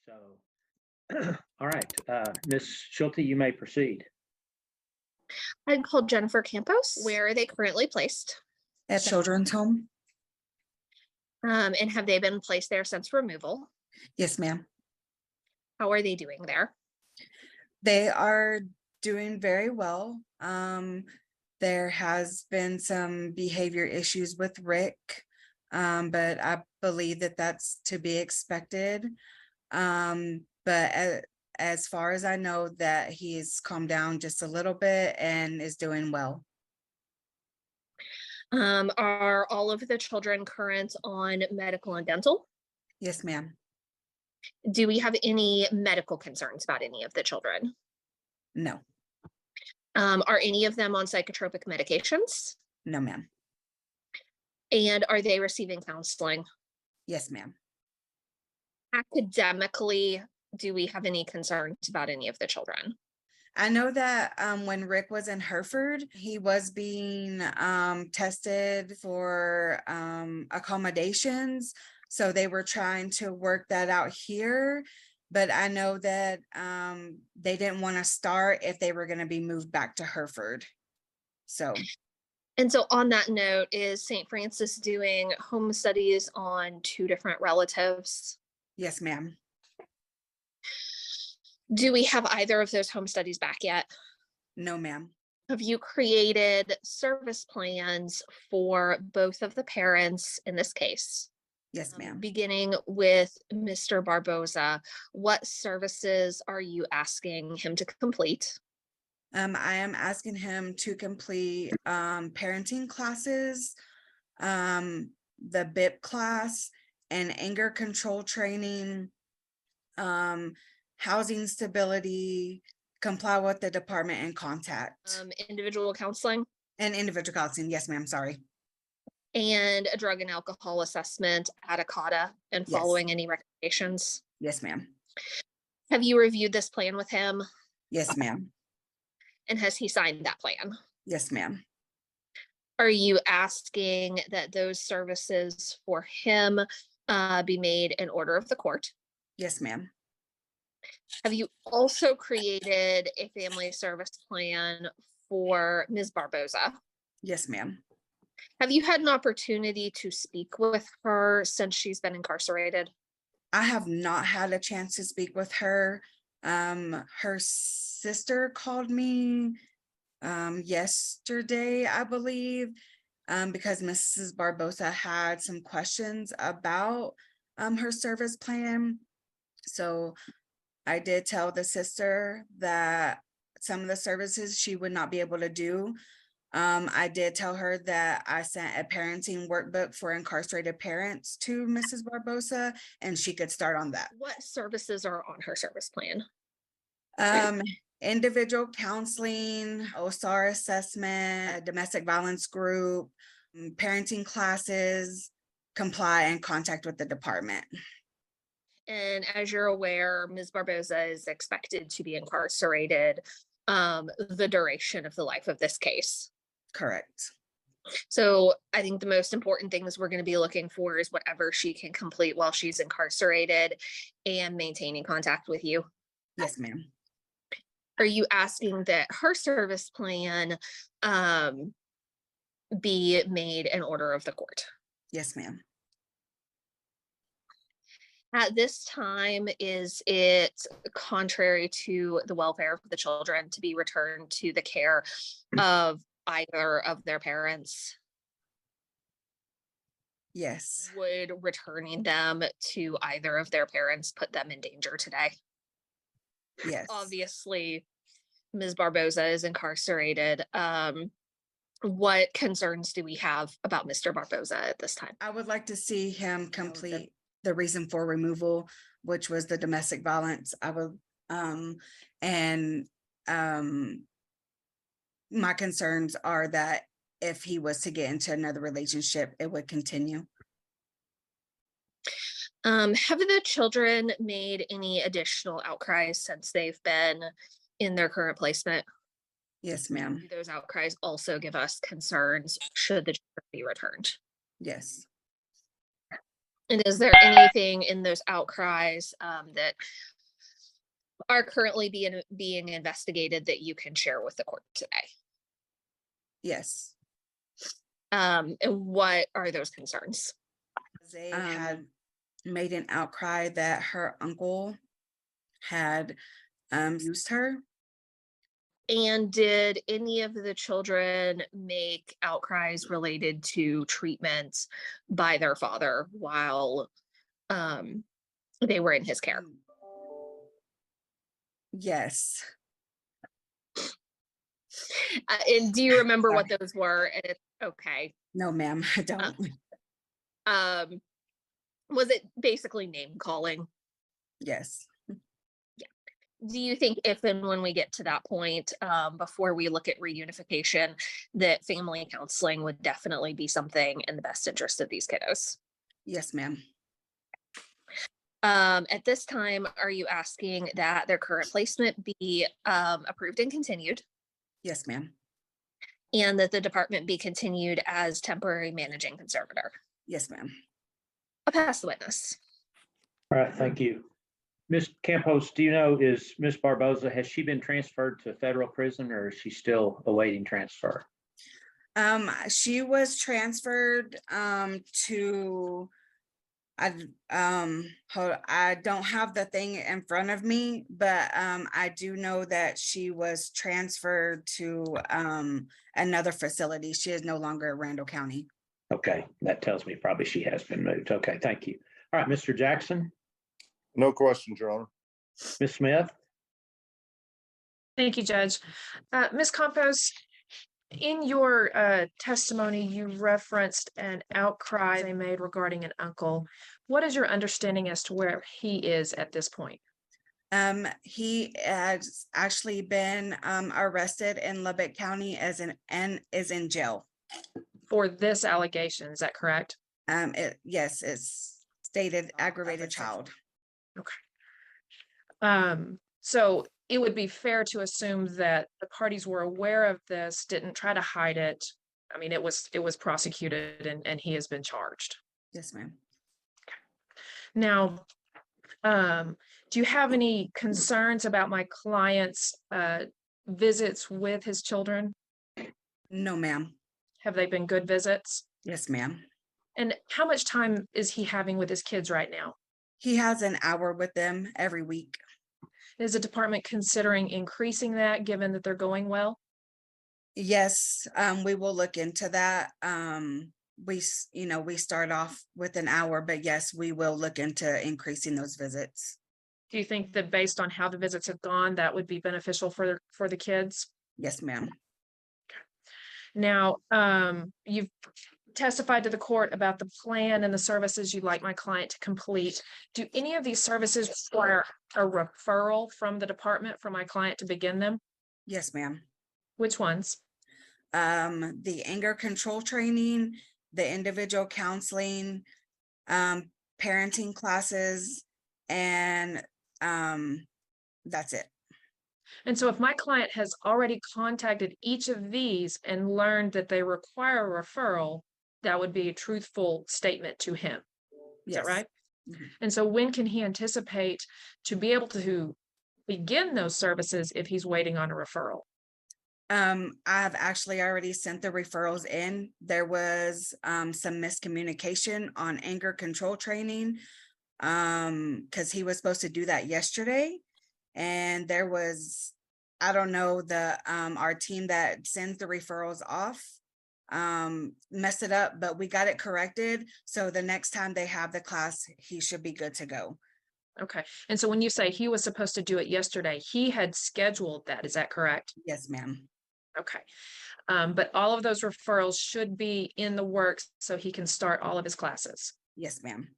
So, all right, Ms. Schulte, you may proceed. I'd call Jennifer Campos. Where are they currently placed? At children's home? And have they been placed there since removal? Yes, ma'am. How are they doing there? They are doing very well. There has been some behavior issues with Rick, but I believe that that's to be expected. But as far as I know, that he's calmed down just a little bit and is doing well. Are all of the children current on medical and dental? Yes, ma'am. Do we have any medical concerns about any of the children? No. Are any of them on psychotropic medications? No, ma'am. And are they receiving counseling? Yes, ma'am. Academically, do we have any concerns about any of the children? I know that when Rick was in Hereford, he was being tested for accommodations. So they were trying to work that out here. But I know that they didn't want to start if they were going to be moved back to Hereford. And so on that note, is St. Francis doing home studies on 2 different relatives? Yes, ma'am. Do we have either of those home studies back yet? No, ma'am. Have you created service plans for both of the parents in this case? Yes, ma'am. Beginning with Mr. Barboza, what services are you asking him to complete? I am asking him to complete parenting classes, the BIP class, and anger control training, housing stability, comply with the department and contact. Individual counseling? And individual counseling, yes, ma'am, sorry. And a drug and alcohol assessment at ACADA and Yes. following any recommendations? Yes, ma'am. Have you reviewed this plan with him? Yes, ma'am. And has he signed that plan? Yes, ma'am. Are you asking that those services for him be made in order of the court? Yes, ma'am. Have you also created a family service plan for Ms. Barboza? Yes, ma'am. Have you had an opportunity to speak with her since she's been incarcerated? I have not had a chance to speak with her. Her sister called me yesterday, I believe, because Mrs. Barboza had some questions about her service plan. So I did tell the sister that some of the services she would not be able to do. I did tell her that I sent a parenting workbook for incarcerated parents to Mrs. Barboza, and she could start on that. What services are on her service plan? Individual counseling, ocurrs assessment, domestic violence group, parenting classes, comply and contact with the department. And as you're aware, Ms. Barboza is expected to be incarcerated the duration of the life of this case. Correct. So I think the most important things we're going to be looking for is whatever she can complete while she's incarcerated and maintaining contact with you. Yes, ma'am. Are you asking that her service plan be made in order of the court? Yes, ma'am. At this time, is it contrary to the welfare of the children to be returned to the care of either of their parents? Yes. Would returning them to either of their parents put them in danger today? Yes. Obviously, Ms. Barboza is incarcerated. What concerns do we have about Mr. Barboza at this time? I would like to see him complete the reason for removal, which was the domestic violence. I would, my concerns are that if he was to get into another relationship, it would continue. Have the children made any additional outcries since they've been in their current placement? Yes, ma'am. Do those outcries also give us concerns should the children be returned? Yes. And is there anything in those outcries that are currently being investigated that you can share with the court today? Yes. And what are those concerns? They had made an outcry that her uncle had used her. And did any of the children make outcries related to treatment by their father while they were in his care? Yes. And do you remember what Sorry. those were? And okay. No, ma'am, I don't. Was it basically name calling? Yes. Do you think if and when we get to that point, before we look at reunification, that family counseling would definitely be something in the best interest of these kiddos? Yes, ma'am. At this time, are you asking that their current placement be approved and continued, Yes, ma'am. and that the department be continued as temporary managing conservator? Yes, ma'am. I'll pass the witness. All right, thank you. Ms. Campos, do you know, is Ms. Barbosa, has she been transferred to federal prison or is she still awaiting transfer? She was transferred to I don't have the thing in front of me, but I do know that she was transferred to another facility. She is no longer at Randall County. Okay, that tells me probably she has been moved. Okay, thank you. All right, Mr. Jackson, No questions, Your Honor. Ms. Smith, Thank you, Judge. Ms. Campos, in your testimony, you referenced an outcry they made regarding an uncle. What is your understanding as to where he is at this point? He has actually been arrested in Lubbock County and is in jail. For this allegation, is that correct? Yes, it's stated aggravated child. So it would be fair to assume that the parties were aware of this, didn't try to hide it. I mean, it was prosecuted and he has been charged. Yes, ma'am. Now, do you have any concerns about my client's visits with his children? No, ma'am. Have they been good visits? Yes, ma'am. And how much time is he having with his kids right now? He has an hour with them every week. Is the department considering increasing that, given that they're going well? Yes, we will look into that. We start off with an hour, but yes, we will look into increasing those visits. Do you think that based on how the visits have gone, that would be beneficial for the kids? Yes, ma'am. Now, you've testified to the court about the plan and the services you'd like my client to complete. Do any of these services require a referral from the department for my client to begin them? Yes, ma'am. Which ones? The anger control training, the individual counseling, parenting classes, and that's it. And so if my client has already contacted each of these and learned that they require a referral, that would be a truthful statement to him. Is that right? Mm-hmm. And so when can he anticipate to be able to begin those services if he's waiting on a referral? I've actually already sent the referrals in. There was some miscommunication on anger control training because he was supposed to do that yesterday. And there was, I don't know, our team that sends the referrals off messed it up, but we got it corrected. So the next time they have the class, he should be good to go. Okay. And so when you say he was supposed to do it yesterday, he had scheduled that. Is that correct? Yes, ma'am. Okay. But all of those referrals should be in the works so he can start all of his classes. Yes, ma'am.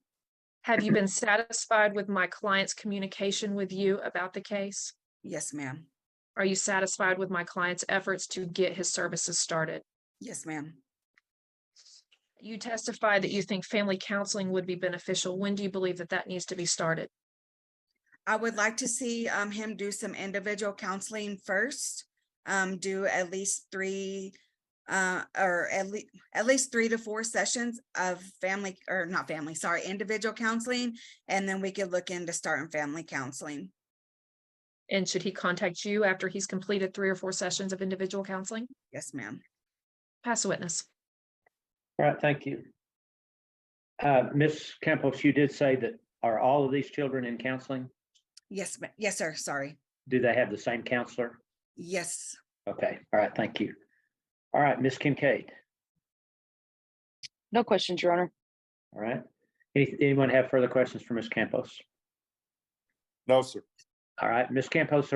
Have you been satisfied with my client's communication with you about the case? Yes, ma'am. Are you satisfied with my client's efforts to get his services started? Yes, ma'am. You testified that you think family counseling would be beneficial. When do you believe that that needs to be started? I would like to see him do some individual counseling first, do at least 3 or at least 3 to 4 sessions of family, or not family, sorry, individual counseling. And then we could look into starting family counseling. And should he contact you after he's completed 3 or 4 sessions of individual counseling? Yes, ma'am. Pass the witness. All right, thank you. Ms. Campos, you did say that, are all of these children in counseling? Yes, yes, sir. Sorry. Do they have the same counselor? Yes. Okay, all right, thank you. All right, Ms. Kincaid, No questions, Your Honor. all right. Anyone have further questions for Ms. Campos? No, sir. All right, Ms. Campos,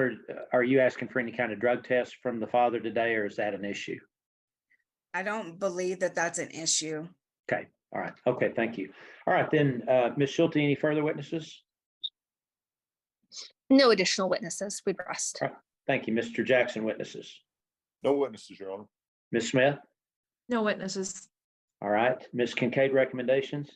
are you asking for any kind of drug test from the father today, or is that an issue? I don't believe that that's an issue. Okay, all right, okay, thank you. All right, then, Ms. Schulte, any further witnesses? No additional witnesses. We'd rest. Thank you. Mr. Jackson, witnesses. No witnesses, Your Honor. Ms. Smith? No witnesses. All right, Ms. Kincaid, recommendations?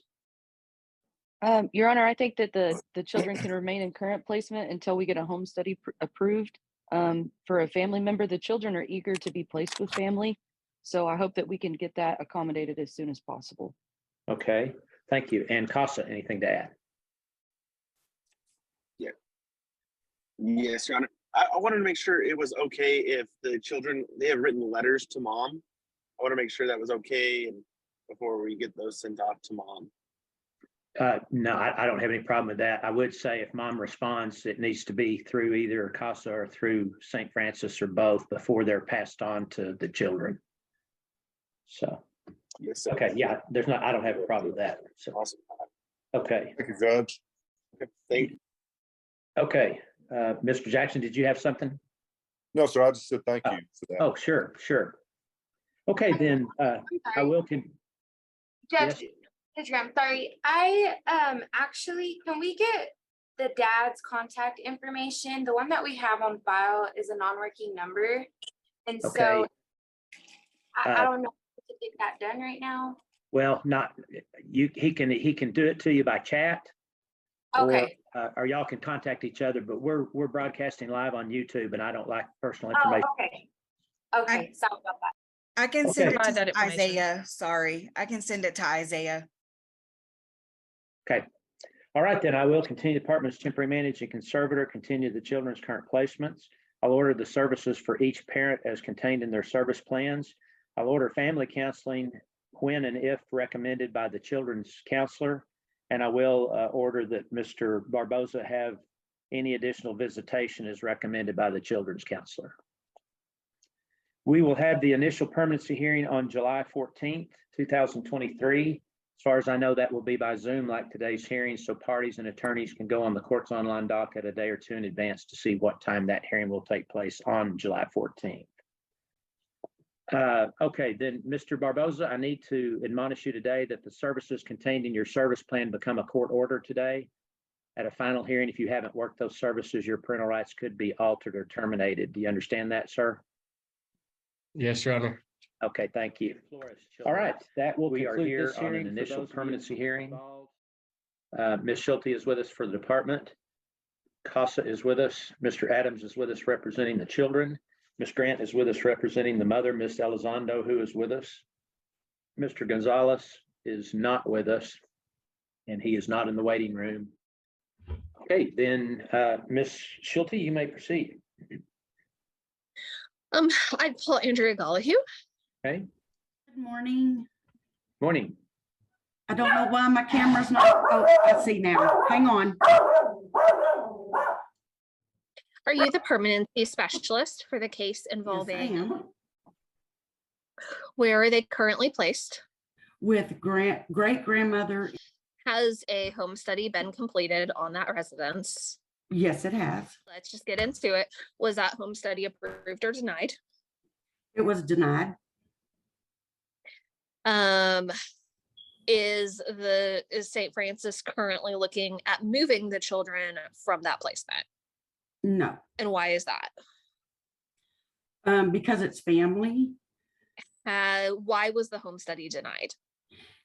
Your Honor, I think that the children can remain in current placement until we get a home study approved. For a family member, the children are eager to be placed with family. So I hope that we can get that accommodated as soon as possible. Okay, thank you. And CASA, anything to add? Yes, Your Honor. I wanted to make sure it was okay if the children, they have written letters to mom. I want to make sure that was okay and before we get those sent off to mom. No, I don't have any problem with that. I would say if mom responds, it needs to be through either CASA or through St. Francis or both before they're passed on to the children. So, Yes, sir. okay, yeah, I don't have a problem with that. So, Awesome. okay, Thank you, Judge. Okay, thank you. okay. Mr. Jackson, did you have something? No, sir, I just said thank you for that. Oh, sure, sure. Okay, then, I will. Judge, Yes. I'm sorry. Actually, can we get the dad's contact information? The one that we have on file is a non-working number. And Okay. so I Uh, don't know if we can get that done right now. Well, not you. He can do it to you by chat. Okay. Or y'all can contact each other. But we're broadcasting live on YouTube, and I don't like personal Oh, information. okay. Okay, sorry about that. I can Okay. send it Provide that to information. Isaiah. Sorry. I can send it to Isaiah. Okay. All right, then I will continue. Department's temporary managing conservator continue the children's current placements. I'll order the services for each parent as contained in their service plans. I'll order family counseling when and if recommended by the children's counselor. And I will order that Mr. Barboza have any additional visitation as recommended by the children's counselor. We will have the initial permanency hearing on July 14th, 2023. As far as I know, that will be by Zoom like today's hearing, so parties and attorneys can go on the court's online docket a day or two in advance to see what time that hearing will take place on July 14th. Okay, then Mr. Barboza, I need to admonish you today that the services contained in your service plan become a court order today. At a final hearing, if you haven't worked those services, your parental rights could be altered or terminated. Do you understand that, sir? Yes, Your Honor. Okay, thank you. All right, that will conclude this hearing on an initial permanency hearing. Ms. Schulte is with us for the department. CASA is with us. Mr. Adams is with us representing the children. Ms. Grant is with us representing the mother, Ms. Elizondo, who is with us. Mr. Gonzalez is not with us, and he is not in the waiting room. Okay, then Ms. Schulte, you may proceed. I'd pull Andrea Gollahue. Okay, Good morning. morning. I don't know why my camera's not, oh, I see now. Hang on. Are you the permanency specialist for the case Yes, I involving? am. Where are they currently placed? With great-grandmother. Has a home study been completed on that residence? Yes, it has. Let's just get into it. Was that home study approved or denied? It was denied. Is St. Francis currently looking at moving the children from that placement? No, And why is that? because it's family. Why was the home study denied?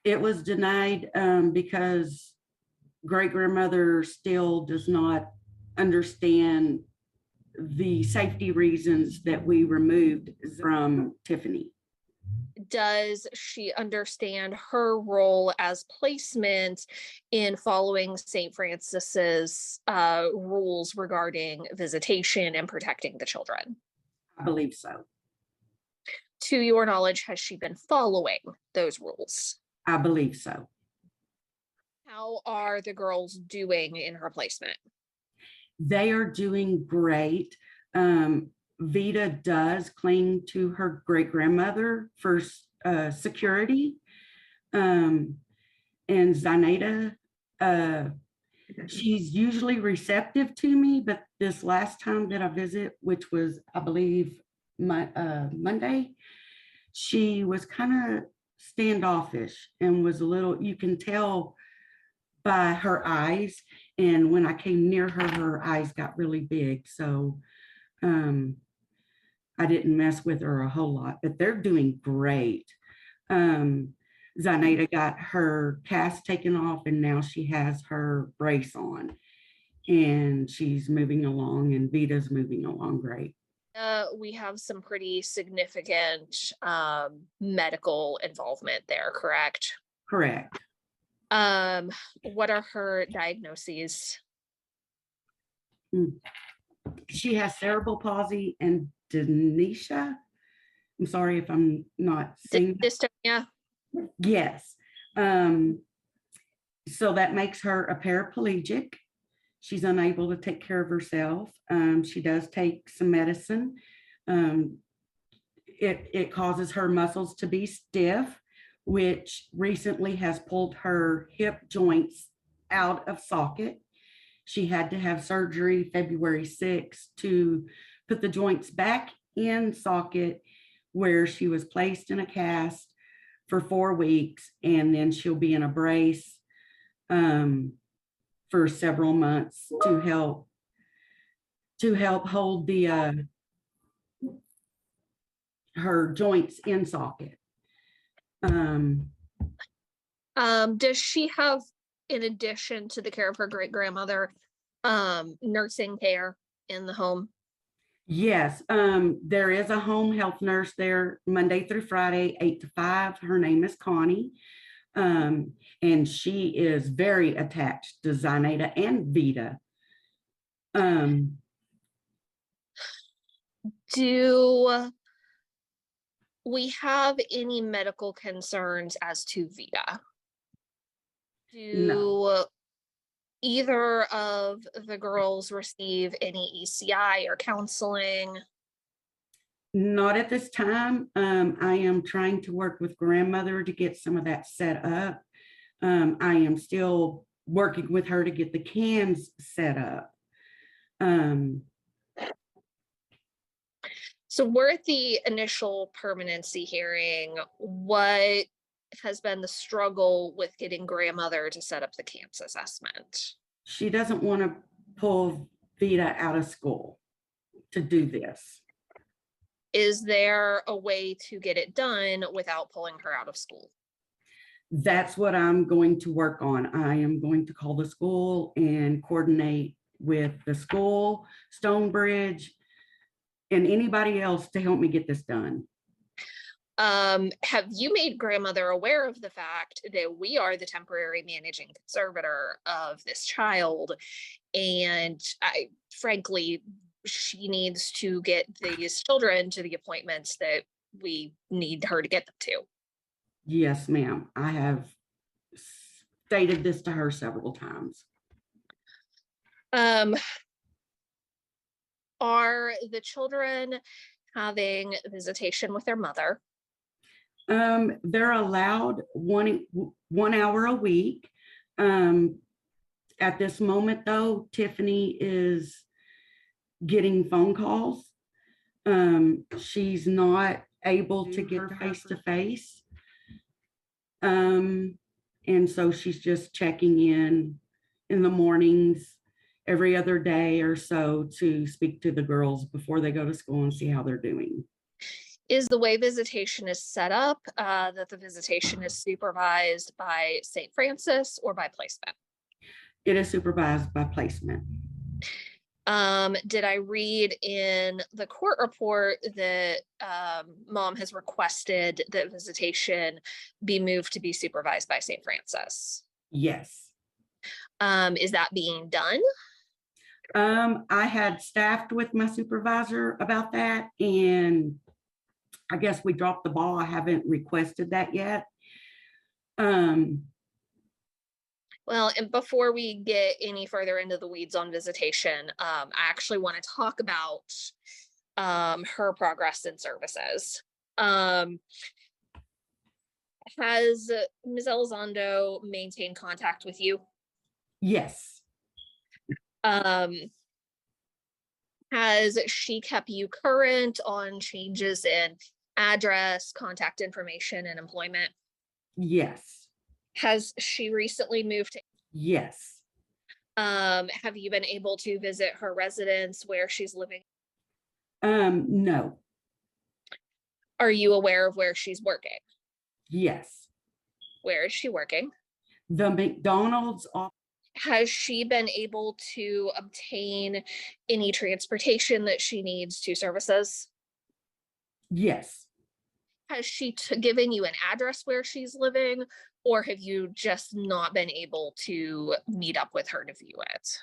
It was denied because great-grandmother still does not understand the safety reasons that we removed from Tiffany. does she understand her role as placement in following St. Francis's rules regarding visitation and protecting the children? I believe so. To your knowledge, has she been following those rules? I believe so. How are the girls doing in her placement? They are doing great. Vita does cling to her great grandmother for security. And Zainada, she's usually receptive to me, but this last time that I visit, which was, I believe, Monday, she was kind of standoffish and was a little, you can tell by her eyes. And when I came near her, her eyes got really big. So I didn't mess with her a whole lot, but they're doing great. Zainada got her cast taken off and now she has her brace on and she's moving along, and Vita's moving along great. We have some pretty significant medical involvement there, correct? Correct. What are her diagnoses? She has cerebral palsy and dynesia. I'm sorry if I'm not saying that. Dystonia? Yes. So that makes her a paraplegic. She's unable to take care of herself. She does take some medicine. It causes her muscles to be stiff, which recently has pulled her hip joints out of socket. She had to have surgery February 6th to put the joints back in socket, where she was placed in a cast for 4 weeks, and then she'll be in a brace for several months to help hold the her joints in socket. Does she have, in addition to the care of her great grandmother, nursing care in the home? Yes, there is a home health nurse there Monday through Friday, 8 to 5. Her name is Connie. And she is very attached to Zainada and Vita. Do we have any medical concerns as to Vita? Do either of the girls receive any ECI or counseling? Not at this time. I am trying to work with grandmother to get some of that set up. I am still working with her to get the cans set up. So we're at the initial permanency hearing. What has been the struggle with getting grandmother to set up the camps assessment? She doesn't want to pull Vita out of school to do this. Is there a way to get it done without pulling her out of school? That's what I'm going to work on. I am going to call the school and coordinate with the school, Stonebridge, and anybody else to help me get this done. Have you made grandmother aware of the fact that we are the temporary managing conservator of this child? And frankly, she needs to get these children to the appointments that we need her to get them to. Yes, ma'am. I have stated this to her several times. Are the children having visitation with their mother? They're allowed 1 hour a week. At this moment, though, Tiffany is getting phone calls. She's not able to get her face-to-face. And so she's just checking in the mornings every other day or so to speak to the girls before they go to school and see how they're doing. Is the way visitation is set up that the visitation is supervised by St. Francis or by placement? It is supervised by placement. Did I read in the court report that mom has requested that visitation be moved to be supervised by St. Francis? Yes. Is that being done? I had staffed with my supervisor about that, and I guess we dropped the ball. I haven't requested that yet. Well, and before we get any further into the weeds on visitation, I actually want to talk about her progress in services. Has Ms. Elizondo maintained contact with you? Yes. Has she kept you current on changes in address, contact information, and employment? Yes. Has she recently moved to? Yes. Have you been able to visit her residence where she's living? No. Are you aware of where she's working? Yes. Where is she working? The McDonald's office. Has she been able to obtain any transportation that she needs to services? Yes. Has she given you an address where she's living, or have you just not been able to meet up with her to view it?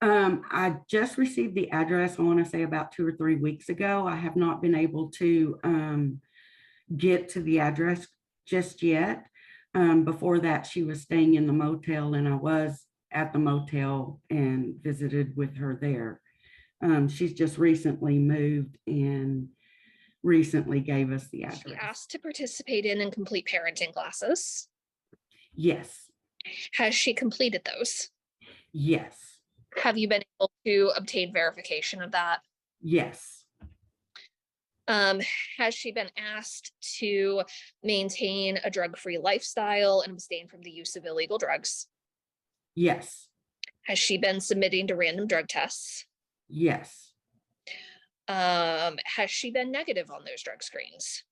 I just received the address, I want to say about 2 or 3 weeks ago. I have not been able to get to the address just yet. Before that, she was staying in the motel, and I was at the motel and visited with her there. She's just recently moved and recently gave us the address. She asked to participate in and complete parenting classes. Yes. Has she completed those? Yes. Have you been able to obtain verification of that? Yes. Has she been asked to maintain a drug-free lifestyle and abstain from the use of illegal drugs? Yes. Has she been submitting to random drug tests? Yes. Has she been negative on those drug screens?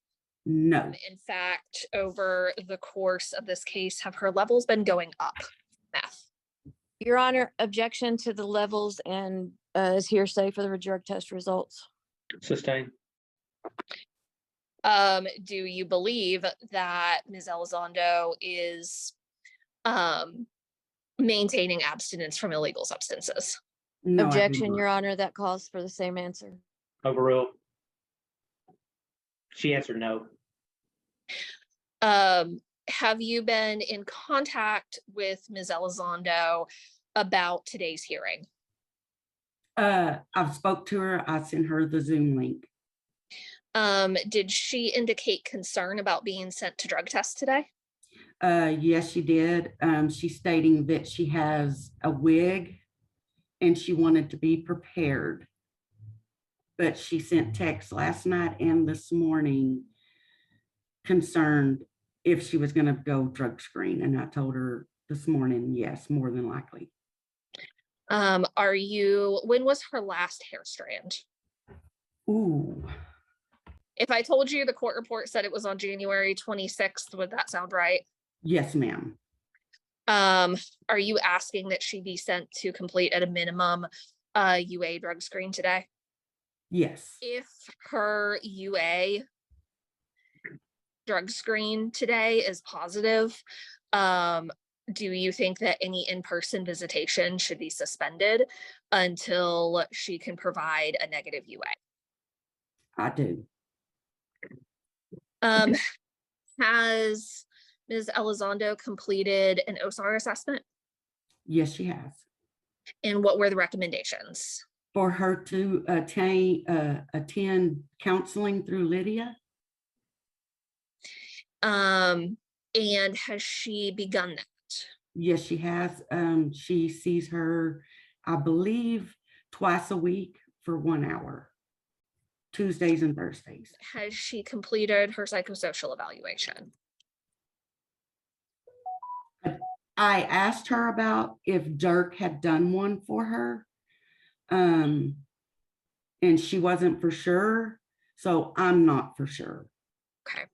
No. In fact, over the course of this case, have her levels been going up? Meth. Your Honor, objection to the levels and is hearsay for the drug test results. Sustain. Do you believe that Ms. Elizondo is maintaining abstinence from illegal substances? No, I do Objection, not. Your Honor, that calls for the same answer. Overruled. She answered no. Have you been in contact with Ms. Elizondo about today's hearing? I've spoke to her. I sent her the Zoom link. Did she indicate concern about being sent to drug tests today? Yes, she did. She's stating that she has a wig and she wanted to be prepared. But she sent text last night and this morning concerned if she was going to go drug screen. And I told her this morning, yes, more than likely. When was her last hair strand? Ooh. If I told you the court report said it was on January 26th, would that sound right? Yes, ma'am. Are you asking that she be sent to complete at a minimum UA drug screen today? Yes. If her UA drug screen today is positive, do you think that any in-person visitation should be suspended until she can provide a negative UA? I do. Has Ms. Elizondo completed an OSAR assessment? Yes, she has. And what were the recommendations? For her to attend counseling through Lydia. And has she begun that? Yes, she has. She sees her, I believe, twice a week for 1 hour, Tuesdays and Thursdays. Has she completed her psychosocial evaluation? I asked her about if Dirk had done one for her. And she wasn't for sure. So I'm not for sure. Okay.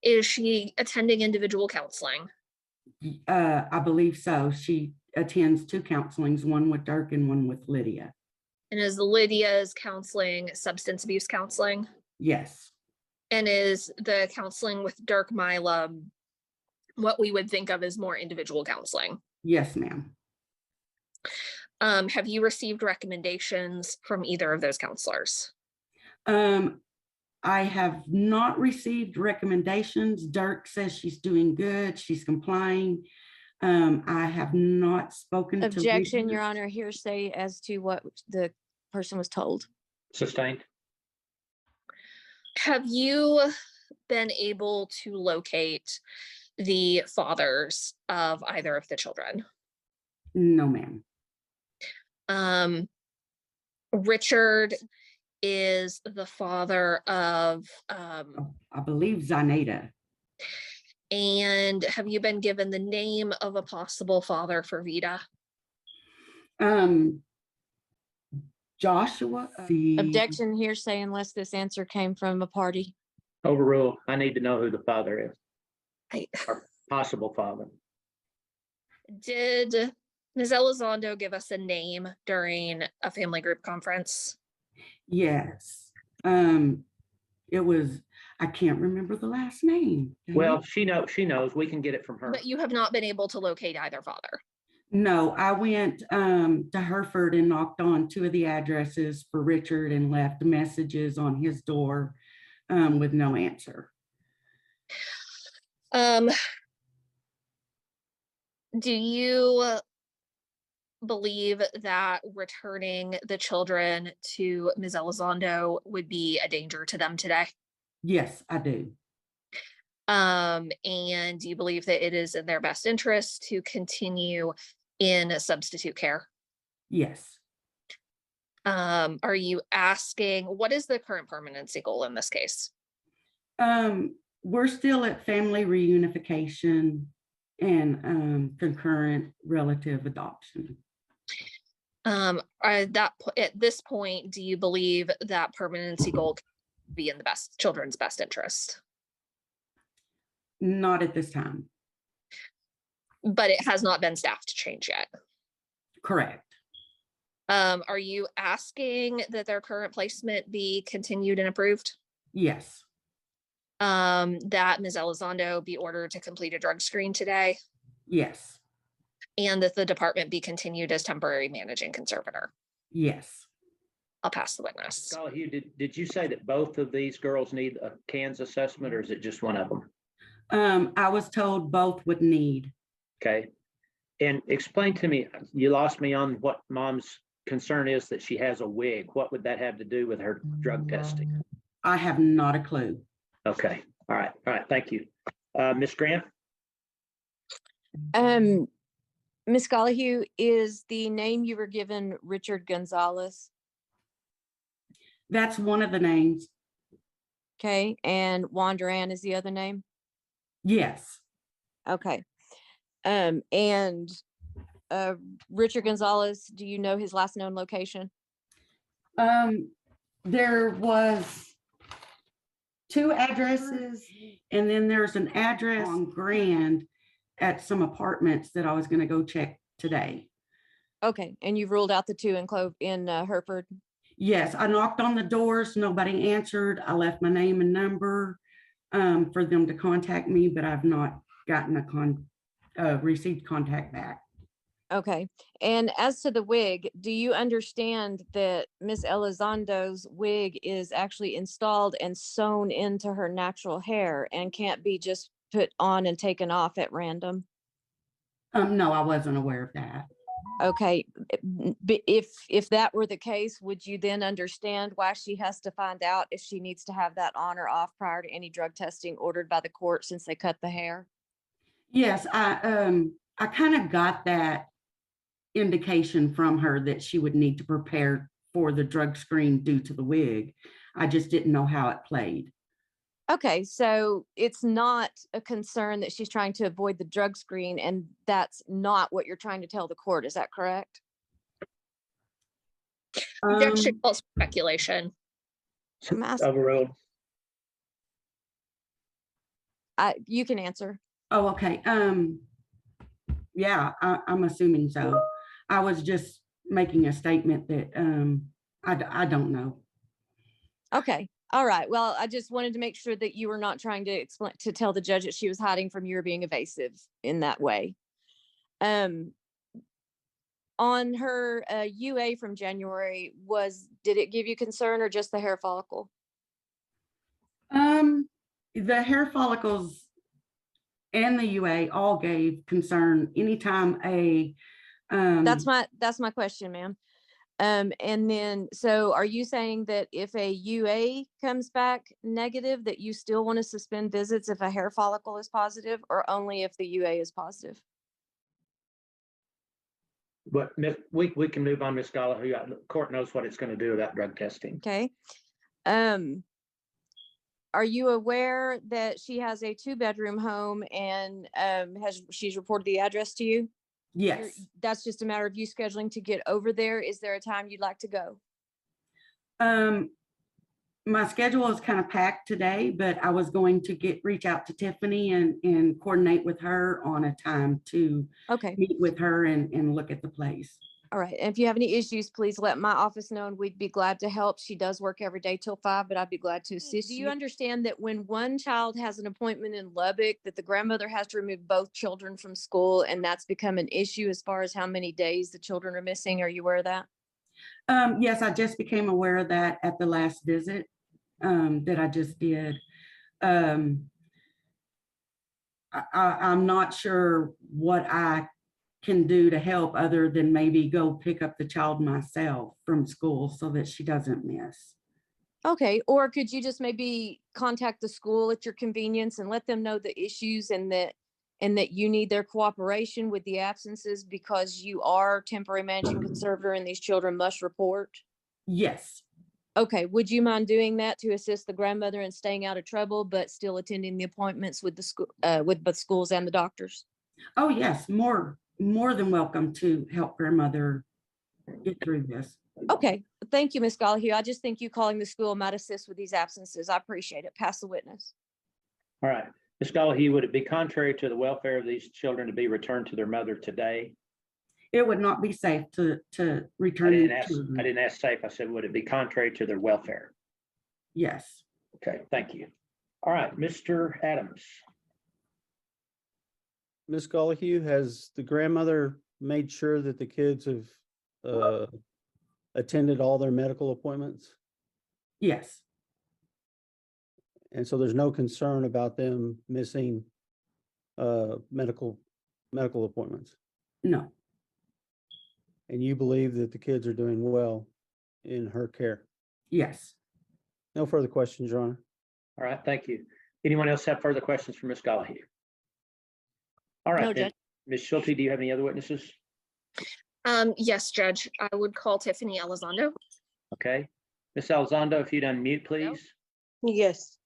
Is she attending individual counseling? I believe so. She attends 2 counselings, one with Dirk and one with Lydia. And is Lydia's counseling substance abuse counseling? Yes. And is the counseling with Dirk Milam what we would think of as more individual counseling? Yes, ma'am. Have you received recommendations from either of those counselors? I have not received recommendations. Dirk says she's doing good. She's complying. I have not spoken to. Objection, Your Honor, hearsay as to what the person was told. Sustained. Have you been able to locate the fathers of either of the children? No, ma'am. Richard is the father of, I believe Zaineta. and have you been given the name of a possible father for Vida? Joshua. Objection, hearsay, unless this answer came from a party. Overrule. I need to know who the father is, I- or possible father. Did Ms. Elizondo give us a name during a family group conference? Yes. It was, I can't remember the last name. Well, she knows. We can get it from her. But you have not been able to locate either father. No, I went to Hereford and knocked on 2 of the addresses for Richard and left messages on his door with no answer. Do you believe that returning the children to Ms. Elizondo would be a danger to them today? Yes, I do. And do you believe that it is in their best interest to continue in substitute care? Yes. Are you asking, what is the current permanency goal in this case? We're still at family reunification and concurrent relative adoption. At this point, do you believe that permanency goal could be in the children's best interest? Not at this time. But it has not been staffed to change yet. Correct. Are you asking that their current placement be continued and approved? Yes. That Ms. Elizondo be ordered to complete a drug screen today? Yes. And that the department be continued as temporary managing conservator? Yes. I'll pass the witness. Scholar Hugh, did you say that both of these girls need a CANS assessment, or is it just one of them? I was told both would need. Okay. And explain to me, you lost me on what mom's concern is that she has a wig. What would that have to do with her drug testing? I have not a clue. Okay. All right. Thank you. Ms. Grant? Ms. Gollihue, is the name you were given Richard Gonzalez? That's one of the names. Okay, and Wanderan is the other name? Yes. Okay. And Richard Gonzalez, do you know his last known location? There was 2 addresses, and then there's an address on Grand at some apartments that I was going to go check today. Okay, and you've ruled out the 2 in Hereford? Yes, I knocked on the doors, nobody answered. I left my name and number for them to contact me, but I've not gotten received contact back. Okay, and as to the wig, do you understand that Miss Elizondo's wig is actually installed and sewn into her natural hair and can't be just put on and taken off at random? No, I wasn't aware of that. Okay, if that were the case, would you then understand why she has to find out if she needs to have that on or off prior to any drug testing ordered by the court since they cut the hair? Yes, I kind of got that indication from her that she would need to prepare for the drug screen due to the wig. I just didn't know how it played. Okay, so it's not a concern that she's trying to avoid the drug screen, and that's not what you're trying to tell the court. Is that correct? Objection calls for speculation. I'm asking. Overruled. You can answer. Oh, okay. Yeah, I'm assuming so. I was just making a statement that I don't know. Okay, all right. Well, I just wanted to make sure that you were not trying to explain, to tell the judge that she was hiding from you or being evasive in that way. On her UA from January, did it give you concern or just the hair follicle? The hair follicles and the UA all gave concern anytime That's my question, ma'am. And then, so are you saying that if a UA comes back negative, that you still want to suspend visits if a hair follicle is positive, or only if the UA is positive? But we can move on, Ms. Gallagher. The court knows what it's going to do about drug testing. Okay. Are you aware that she has a 2-bedroom home and she's reported the address to you? Yes. That's just a matter of you scheduling to get over there. Is there a time you'd like to go? My schedule is kind of packed today, but I was going to reach out to Tiffany and coordinate with her on a time to meet with her and look at the place. All right. And if you have any issues, please let my office know and we'd be glad to help. She does work every day till 5, but I'd be glad to assist you. Do you understand that when one child has an appointment in Lubbock, that the grandmother has to remove both children from school, and that's become an issue as far as how many days the children are missing? Are you aware of that? Yes, I just became aware of that at the last visit that I just did. I'm not sure what I can do to help other than maybe go pick up the child myself from school so that she doesn't miss. Okay. Or could you just maybe contact the school at your convenience and let them know the issues and that you need their cooperation with the absences because you are temporary managing conservator and these children must report? Yes. Okay. Would you mind doing that to assist the grandmother in staying out of trouble, but still attending the appointments with the school, with both schools and the doctors? Oh, yes. More than welcome to help grandmother get through this. Okay. Thank you, Ms. Gallagher. I just think you calling the school might assist with these absences. I appreciate it. Pass the witness. All right. Ms. Gallagher, would it be contrary to the welfare of these children to be returned to their mother today? It would not be safe to return. I didn't ask safe. I said, would it be contrary to their welfare? Yes. Okay, thank you. All right, Mr. Adams. Ms. Gallahue, has the grandmother made sure that the kids have attended all their medical appointments? Yes. And so there's no concern about them missing medical appointments? No. And you believe that the kids are doing well in her care? Yes. No further questions, Your Honor. All right, thank you. Anyone else have further questions for Ms. Gallahue? All right, No, then. Judge. Ms. Schulte, do you have any other witnesses? Yes, Judge. I would call Tiffany Elizondo. Okay. Ms. Elizondo, if you'd unmute, please. Yes.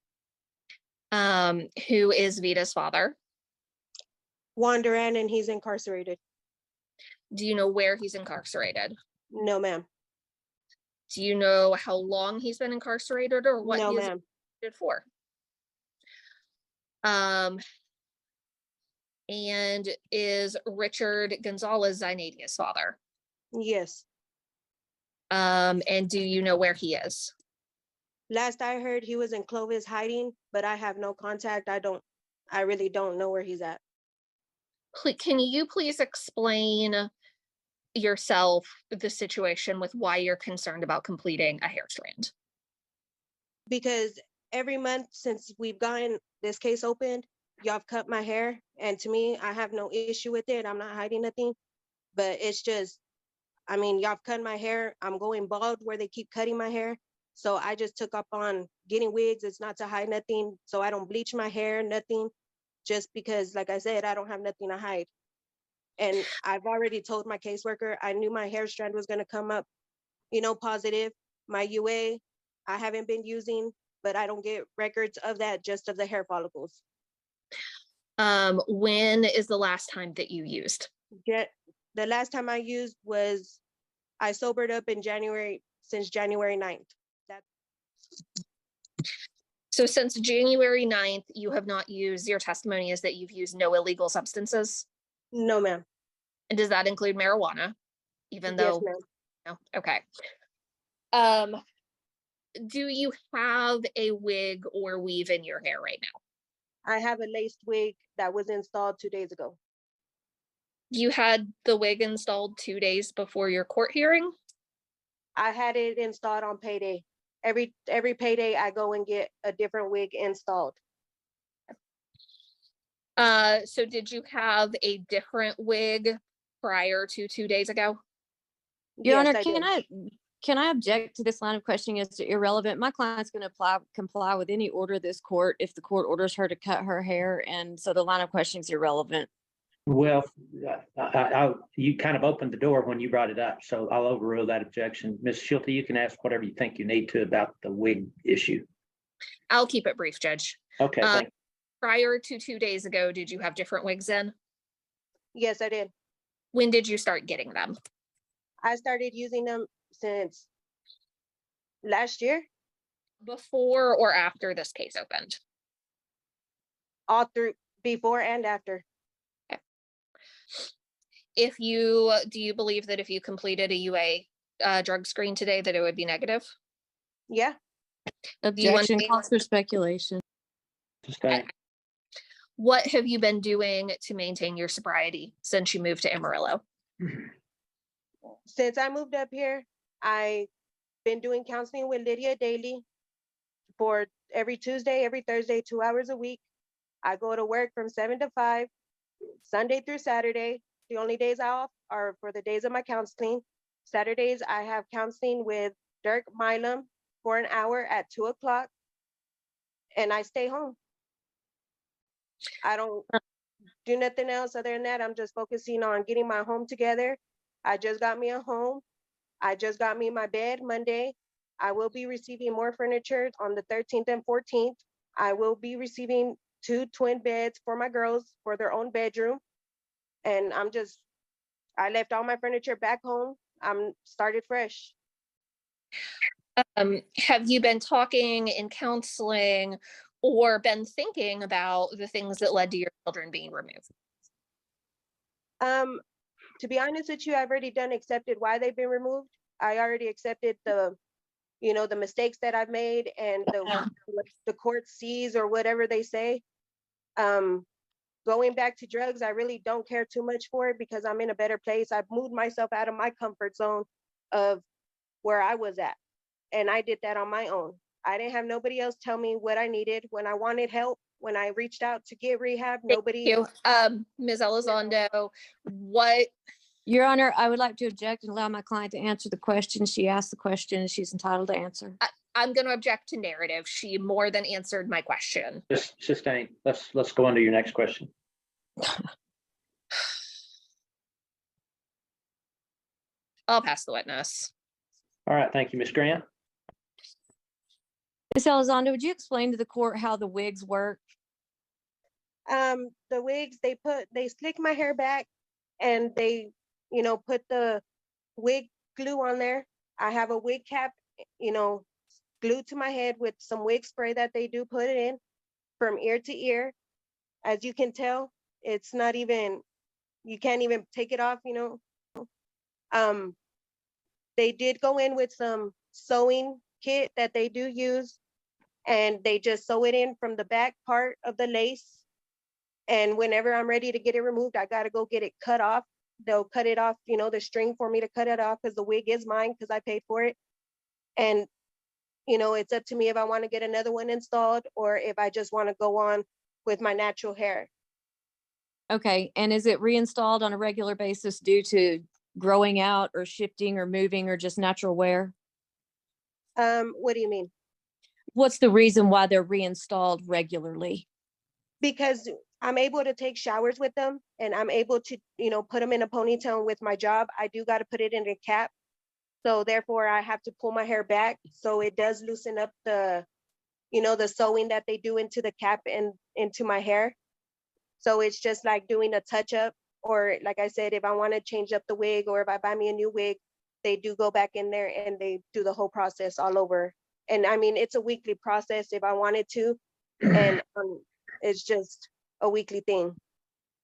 Who is Vita's father? Juan Duran, and he's incarcerated. Do you know where he's incarcerated? No, ma'am. Do you know how long he's been incarcerated or what No, he is ma'am. incarcerated for? And is Richard Gonzalez Zainadia's father? Yes. And do you know where he is? Last I heard, he was in Clovis hiding, but I have no contact. I really don't know where he's at. Can you please explain yourself the situation with why you're concerned about completing a hair strand? Because every month since we've gotten this case opened, y'all have cut my hair. And to me, I have no issue with it. I'm not hiding nothing, but it's just, I mean, y'all have cut my hair. I'm going bald where they keep cutting my hair. So I just took up on getting wigs. It's not to hide nothing. So I don't bleach my hair, nothing, just because, like I said, I don't have nothing to hide. And I've already told my caseworker, I knew my hair strand was going to come up, positive. My UA, I haven't been using, but I don't get records of that, just of the hair follicles. When is the last time that you used? The last time I used was, I sobered up in January, since January 9th. So since January 9th, you have not used, your testimony is that you've used no illegal substances? No, ma'am. And does that include marijuana? Even though, yes, ma'am. No, okay. Do you have a wig or weave in your hair right now? I have a laced wig that was installed 2 days ago. You had the wig installed 2 days before your court hearing? I had it installed on payday. Every payday I go and get a different wig installed. So did you have a different wig prior to 2 days ago? Your Yes, Honor, I did. can I object to this line of questioning as irrelevant? My client's going to comply with any order of this court if the court orders her to cut her hair, and so the line of questioning is irrelevant. Well, you kind of opened the door when you brought it up, so I'll overrule that objection. Ms. Schulte, you can ask whatever you think you need to about the wig issue. I'll keep it brief, Judge. Okay, thank Prior to 2 days ago, did you have different wigs in? Yes, I did. When did you start getting them? I started using them since last year, Before or after this case opened? all through before and after. Do you believe that if you completed a UA drug screen today, that it would be negative? Yeah. Objection calls for speculation. you. What have you been doing to maintain your sobriety since you moved to Amarillo? Since I moved up here, I've been doing counseling with Lydia daily for every Tuesday, every Thursday, 2 hours a week. I go to work from 7 to 5, Sunday through Saturday. The only days off are for the days of my counseling. Saturdays, I have counseling with Dirk Milam for an hour at 2 o'clock, and I stay home. I don't do nothing else other than that. I'm just focusing on getting my home together. I just got me a home. I just got me my bed Monday. I will be receiving more furniture on the 13th and 14th. I will be receiving 2 twin beds for my girls for their own bedroom. And I left all my furniture back home. I'm started fresh. Have you been talking in counseling or been thinking about the things that led to your children being removed? To be honest with you, I've already accepted why they've been removed. I already accepted the mistakes that I've made and the court sees or whatever they say. Going back to drugs, I really don't care too much for it because I'm in a better place. I've moved myself out of my comfort zone of where I was at. And I did that on my own. I didn't have nobody else tell me what I needed. When I wanted help, when I reached out to get rehab, nobody. Thank you. Ms. Elizondo, what? Your Honor, I would like to object and allow my client to answer the question. She asked the question and she's entitled to answer. I'm going to object to narrative. She more than answered my question. Just sustain. Let's go on to your next question. I'll pass the witness. All right, thank you, Ms. Grant. Ms. Elizondo, would you explain to the court how the wigs work? The wigs, they slick my hair back and they, put the wig glue on there. I have a wig cap, glued to my head with some wig spray that they do put it in from ear to ear. As you can tell, it's not even, you can't even take it off, They did go in with some sewing kit that they do use, and they just sew it in from the back part of the lace. And whenever I'm ready to get it removed, I gotta go get it cut off. They'll cut it off, the string for me to cut it off because the wig is mine because I paid for it. And, it's up to me if I want to get another one installed or if I just want to go on with my natural hair. Okay, and is it reinstalled on a regular basis due to growing out or shifting or moving or just natural wear? What do you mean? What's the reason why they're reinstalled regularly? Because I'm able to take showers with them and I'm able to, put them in a ponytail. With my job, I do got to put it in a cap. So therefore I have to pull my hair back. So it does loosen up the sewing that they do into the cap and into my hair. So it's just like doing a touch up, or like I said, if I want to change up the wig or if I buy me a new wig, they do go back in there and they do the whole process all over. And I mean, it's a weekly process if I wanted to. And it's just a weekly thing.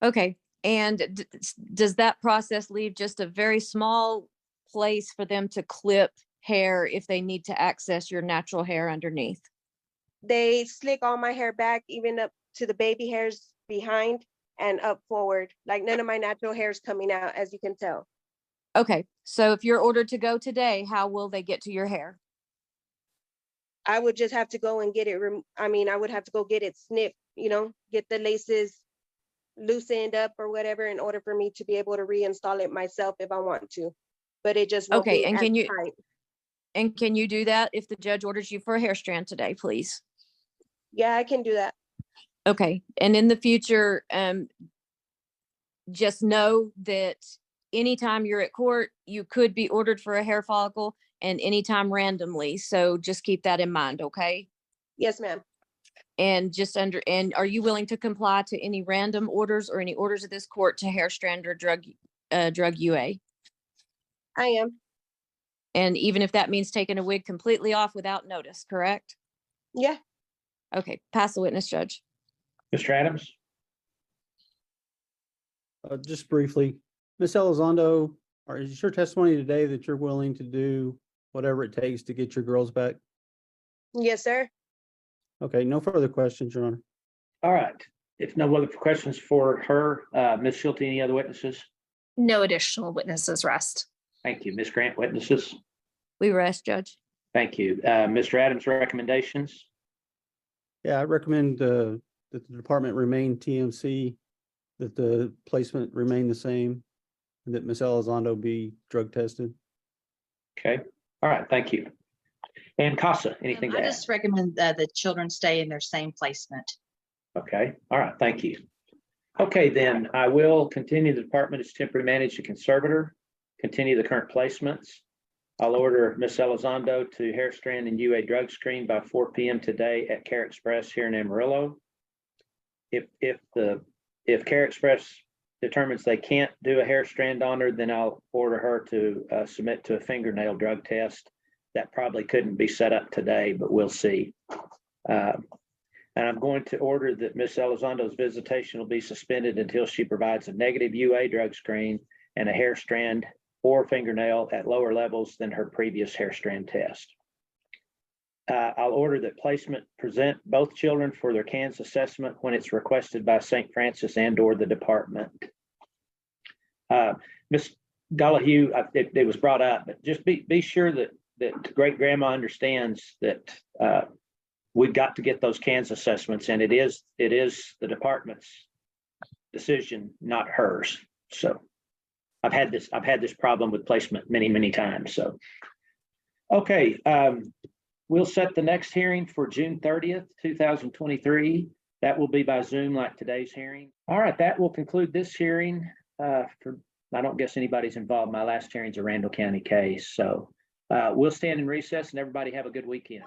Okay, and does that process leave just a very small place for them to clip hair if they need to access your natural hair underneath? They slick all my hair back, even up to the baby hairs behind and up forward. Like none of my natural hair is coming out, as you can tell. Okay, so if you're ordered to go today, how will they get to your hair? I would just have to go and get it. I would have to go get it snipped, get the laces loosened up or whatever in order for me to be able to reinstall it myself if I want to. But it just won't Okay, be and as can you tight. and can you do that if the judge orders you for a hair strand today, please? Yeah, I can do that. Okay, and in the future, just know that anytime you're at court, you could be ordered for a hair follicle and anytime randomly. So just keep that in mind, okay? Yes, ma'am. And and are you willing to comply to any random orders or any orders of this court to hair strand or drug UA? I am. And even if that means taking a wig completely off without notice, correct? Yeah. Okay, pass the witness, Judge. Mr. Adams? Just briefly, Ms. Elizondo, is your testimony today that you're willing to do whatever it takes to get your girls back? Yes, sir. Okay, no further questions, Your Honor. All right. If no other questions for her, Ms. Schulte, any other witnesses? No additional witnesses rest. Thank you. Ms. Grant, witnesses? We rest, Judge. Thank you. Mr. Adams, recommendations? Yeah, I recommend that the department remain TMC, that the placement remain the same, and that Ms. Elizondo be drug tested. Okay. All right. Thank you. And Casa, anything to I add? just recommend the children stay in their same placement. Okay. All right. Thank you. Okay, then I will continue. The department is temporary manage the conservator, continue the current placements. I'll order Ms. Elizondo to hair strand and UA drug screen by 4 p.m. today at Care Express here in Amarillo. If Care Express determines they can't do a hair strand on her, then I'll order her to submit to a fingernail drug test. That probably couldn't be set up today, but we'll see. And I'm going to order that Ms. Elizondo's visitation will be suspended until she provides a negative UA drug screen and a hair strand or fingernail at lower levels than her previous hair strand test. I'll order that placement present both children for their CANS assessment when it's requested by St. Francis and/or the department. Ms. Dollahue, it was brought up, but just be sure that great grandma understands that we've got to get those CANS assessments, and it is the department's decision, not hers. So I've had this problem with placement many times. So okay, we'll set the next hearing for June 30th, 2023. That will be by Zoom like today's hearing. All right, that will conclude this hearing. I don't guess anybody's involved. My last hearing's a Randall County case. So we'll stand in recess and everybody have a good weekend.